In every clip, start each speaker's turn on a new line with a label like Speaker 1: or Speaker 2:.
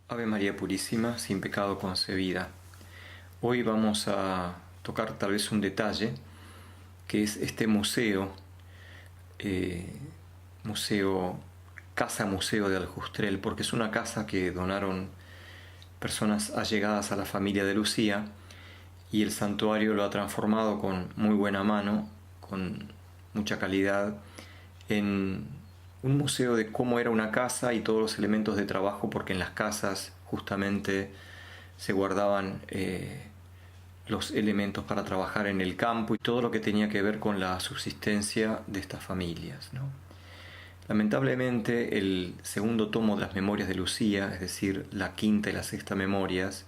Speaker 1: Ave María Purísima, sin pecado concebida. Hoy vamos a tocar tal vez un detalle, que es este museo, eh, museo, casa museo de Aljustrel, porque es una casa que donaron personas allegadas a la familia de Lucía, y el santuario lo ha transformado con muy buena mano, con mucha calidad, en un museo de cómo era una casa y todos los elementos de trabajo, porque en las casas justamente se guardaban los elementos para trabajar en el campo y todo lo que tenía que ver con la subsistencia de estas familias, ¿no? Lamentablemente el segundo tomo de las Memorias de Lucía, es decir, la quinta y la sexta memorias,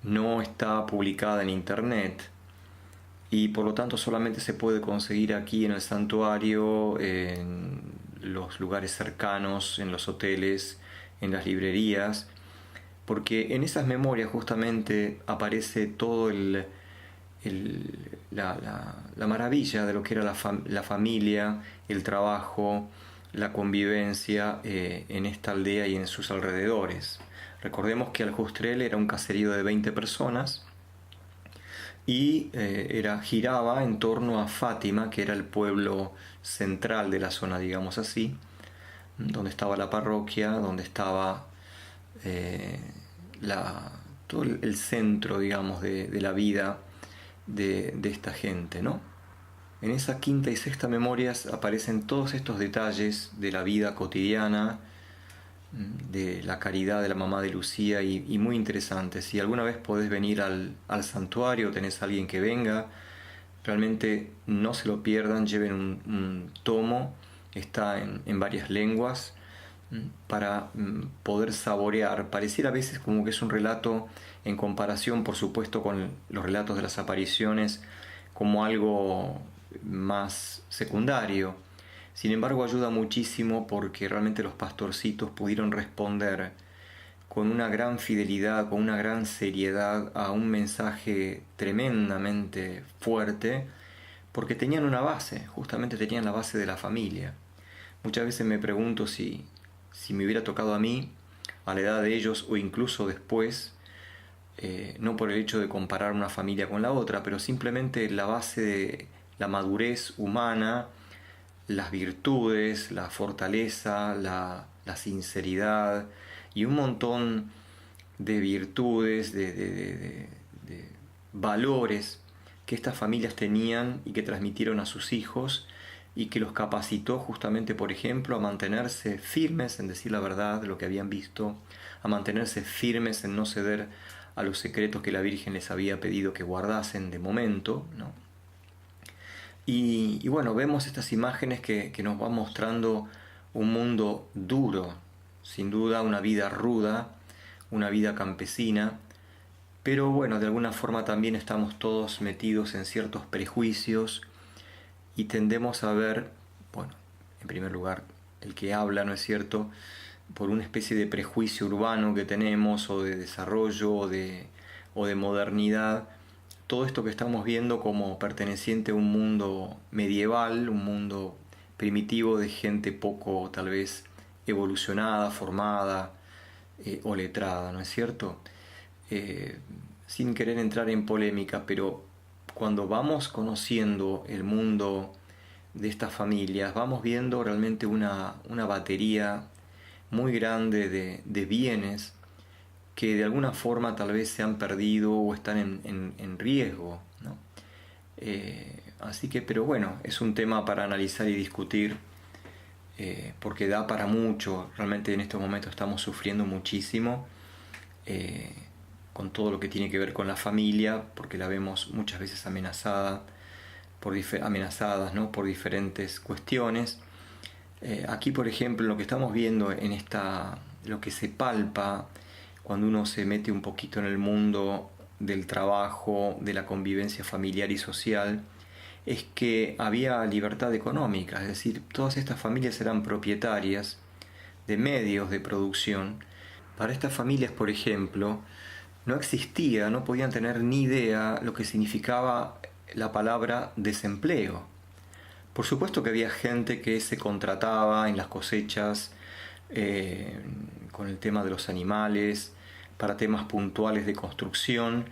Speaker 1: no está publicada en internet y por lo tanto solamente se puede conseguir aquí en el santuario, en los lugares cercanos, en los hoteles, en las librerías, porque en esas memorias justamente aparece todo la maravilla de lo que era la familia, el trabajo, la convivencia en esta aldea y en sus alrededores. Recordemos que Aljustrel era un caserío de 20 personas y giraba en torno a Fátima, que era el pueblo central de la zona, digamos así, donde estaba la parroquia, donde estaba eh, todo el centro, digamos, de la vida de esta gente, ¿no? En esa quinta y sexta memorias aparecen todos estos detalles de la vida cotidiana, de la caridad de la mamá de Lucía y muy interesantes. Si alguna vez podés venir al santuario, tenés a alguien que venga, realmente no se lo pierdan, lleven un tomo, está en varias lenguas, para poder saborear. Pareciera a veces como que es un relato en comparación, por supuesto, con los relatos de las apariciones, como algo más secundario. Sin embargo, ayuda muchísimo porque realmente los pastorcitos pudieron responder con una gran fidelidad, con una gran seriedad a un mensaje tremendamente fuerte, porque tenían una base, justamente tenían la base de la familia. Muchas veces me pregunto si me hubiera tocado a mí, a la edad de ellos o incluso después, no por el hecho de comparar una familia con la otra, pero simplemente la base de la madurez humana, las virtudes, la fortaleza, la sinceridad y un montón de virtudes, de valores que estas familias tenían y que transmitieron a sus hijos y que los capacitó justamente, por ejemplo, a mantenerse firmes en decir la verdad, lo que habían visto, a mantenerse firmes en no ceder a los secretos que la Virgen les había pedido que guardasen de momento, ¿no? Y bueno, vemos estas imágenes que nos van mostrando un mundo duro, sin duda una vida ruda, una vida campesina, pero bueno, de alguna forma también estamos todos metidos en ciertos prejuicios y tendemos a ver, bueno, en primer lugar, el que habla, ¿no es cierto?, por una especie de prejuicio urbano que tenemos, o de desarrollo, o de modernidad, todo esto que estamos viendo como perteneciente a un mundo medieval, un mundo primitivo de gente poco, tal vez, evolucionada, formada o letrada, ¿no es cierto? Eh, Sin querer entrar en polémica, pero cuando vamos conociendo el mundo de estas familias, vamos viendo realmente una batería muy grande de bienes que de alguna forma tal vez se han perdido o están en riesgo, ¿no? Así que, pero bueno, es un tema para analizar y discutir, porque da para mucho. Realmente en estos momentos estamos sufriendo muchísimo eh, con todo lo que tiene que ver con la familia, porque la vemos muchas veces amenazada amenazadas, ¿no?, por diferentes cuestiones. Aquí, por ejemplo, lo que estamos viendo en lo que se palpa cuando uno se mete un poquito en el mundo del trabajo, de la convivencia familiar y social, es que había libertad económica, es decir, todas estas familias eran propietarias de medios de producción. Para estas familias, por ejemplo, no existía, no podían tener ni idea lo que significaba la palabra desempleo. Por supuesto que había gente que se contrataba en las cosechas, con el tema de los animales, para temas puntuales de construcción,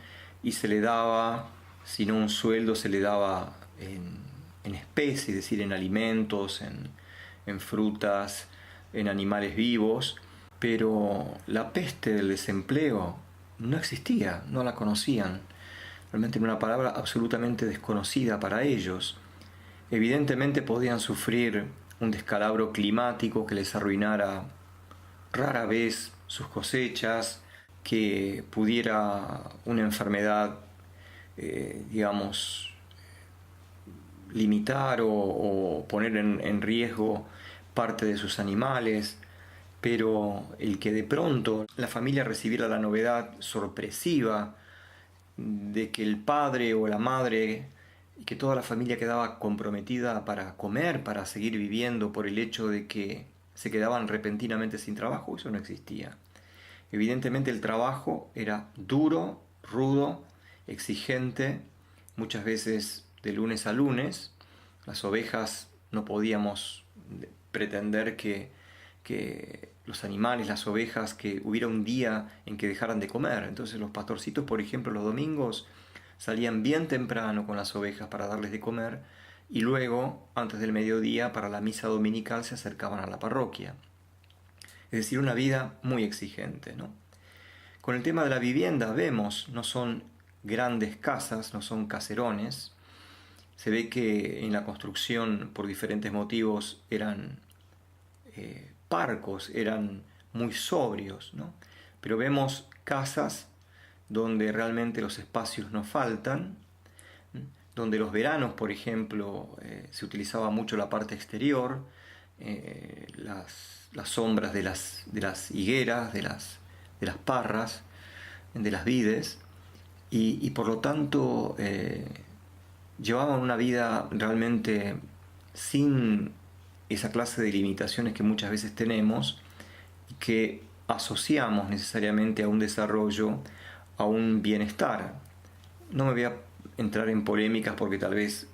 Speaker 1: y se le daba, si no un sueldo, se le daba en especie, es decir, en alimentos, en frutas, en animales vivos, pero la peste del desempleo no existía, no la conocían. Realmente era una palabra absolutamente desconocida para ellos. Evidentemente podían sufrir un descalabro climático que les arruinara rara vez sus cosechas, que pudiera una enfermedad, digamos, limitar o poner en riesgo parte de sus animales, pero el que de pronto la familia recibiera la novedad sorpresiva de que el padre o la madre y que toda la familia quedaba comprometida para comer, para seguir viviendo por el hecho de que se quedaban repentinamente sin trabajo, eso no existía. Evidentemente el trabajo era duro, rudo, exigente, muchas veces de lunes a lunes. Las ovejas no podíamos pretender que los animales, las ovejas, que hubiera un día en que dejaran de comer. Entonces los pastorcitos, por ejemplo, los domingos salían bien temprano con las ovejas para darles de comer y luego, antes del mediodía, para la misa dominical se acercaban a la parroquia. Es decir, una vida muy exigente, ¿no? Con el tema de la vivienda vemos, no son grandes casas, no son caserones. Se ve que en la construcción, por diferentes motivos, eran parcos, eran muy sobrios, ¿no? Pero vemos casas donde realmente los espacios no faltan, donde los veranos, por ejemplo, se utilizaba mucho la parte exterior, las sombras de las higueras, de las parras, de las vides, y por lo tanto llevaban una vida realmente sin esa clase de limitaciones que muchas veces tenemos y que asociamos necesariamente a un desarrollo, a un bienestar. No me voy a entrar en polémicas porque tal vez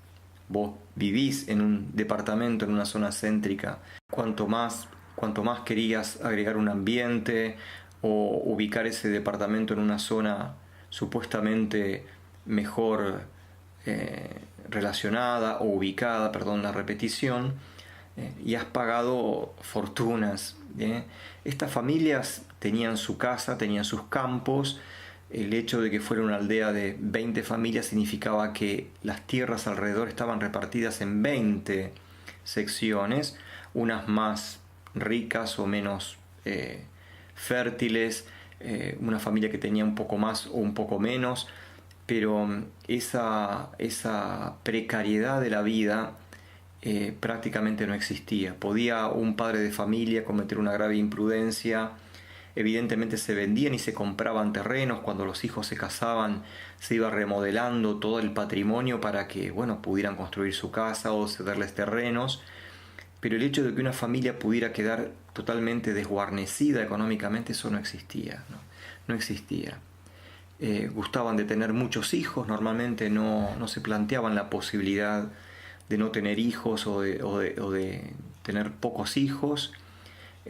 Speaker 1: vos vivís en un departamento, en una zona céntrica. Cuanto más querías agregar un ambiente o ubicar ese departamento en una zona supuestamente mejor relacionada o ubicada, perdón la repetición, y has pagado fortunas. Estas familias tenían su casa, tenían sus campos. El hecho de que fuera una aldea de 20 familias significaba que las tierras alrededor estaban repartidas en 20 secciones, unas más ricas o menos fértiles, una familia que tenía un poco más o un poco menos, pero esa precariedad de la vida prácticamente no existía. Podía un padre de familia cometer una grave imprudencia. Evidentemente se vendían y se compraban terrenos. Cuando los hijos se casaban, se iba remodelando todo el patrimonio para que, bueno, pudieran construir su casa o cederles terrenos. Pero el hecho de que una familia pudiera quedar totalmente desguarnecida económicamente, eso no existía, ¿no? No existía. Gustaban de tener muchos hijos. Normalmente no se planteaban la posibilidad de no tener hijos o de tener pocos hijos,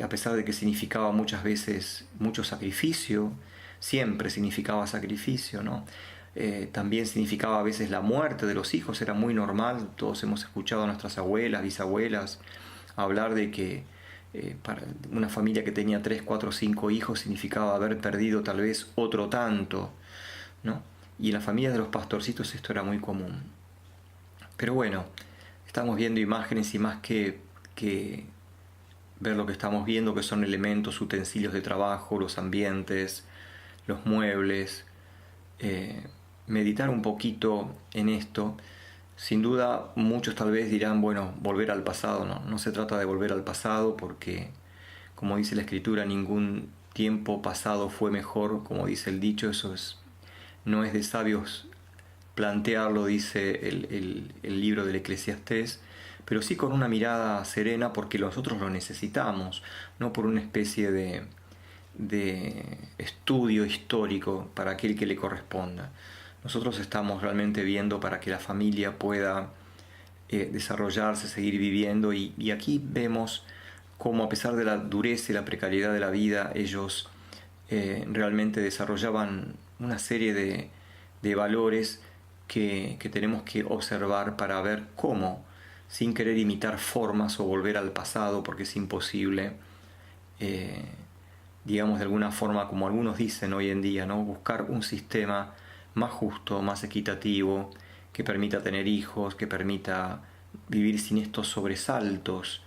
Speaker 1: a pesar de que significaba muchas veces mucho sacrificio, siempre significaba sacrificio, ¿no? También significaba a veces la muerte de los hijos, era muy normal. Todos hemos escuchado a nuestras abuelas, bisabuelas hablar de que para una familia que tenía 3, 4, 5 hijos significaba haber perdido tal vez otro tanto, ¿no? Y en las familias de los pastorcitos esto era muy común. Pero bueno, estamos viendo imágenes y más que ver lo que estamos viendo, que son elementos, utensilios de trabajo, los ambientes, los muebles, meditar un poquito en esto. Sin duda muchos tal vez dirán, bueno, volver al pasado. No se trata de volver al pasado porque, como dice la Escritura, ningún tiempo pasado fue mejor, como dice el dicho. No es de sabios plantearlo, dice el libro del Eclesiastés, pero sí con una mirada serena porque nosotros lo necesitamos, no por una especie de estudio histórico para aquel que le corresponda. Nosotros estamos realmente viendo para que la familia pueda desarrollarse, seguir viviendo, y aquí vemos cómo a pesar de la dureza y la precariedad de la vida, ellos realmente desarrollaban una serie de valores que tenemos que observar para ver cómo, sin querer imitar formas o volver al pasado, porque es imposible, digamos de alguna forma, como algunos dicen hoy en día, ¿no? Buscar un sistema más justo, más equitativo, que permita tener hijos, que permita vivir sin estos sobresaltos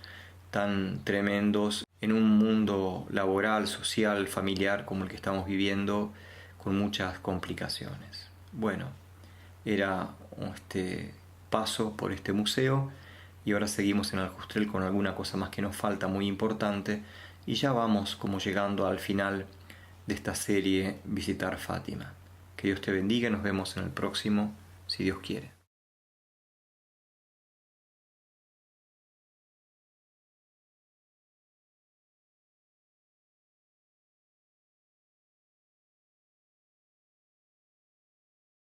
Speaker 1: tan tremendos en un mundo laboral, social, familiar como el que estamos viviendo, con muchas complicaciones. Bueno, era este paso por este museo y ahora seguimos en Aljustrel con alguna cosa más que nos falta muy importante y ya vamos como llegando al final de esta serie Visitar Fátima. Que Dios te bendiga y nos vemos en el próximo, si Dios quiere.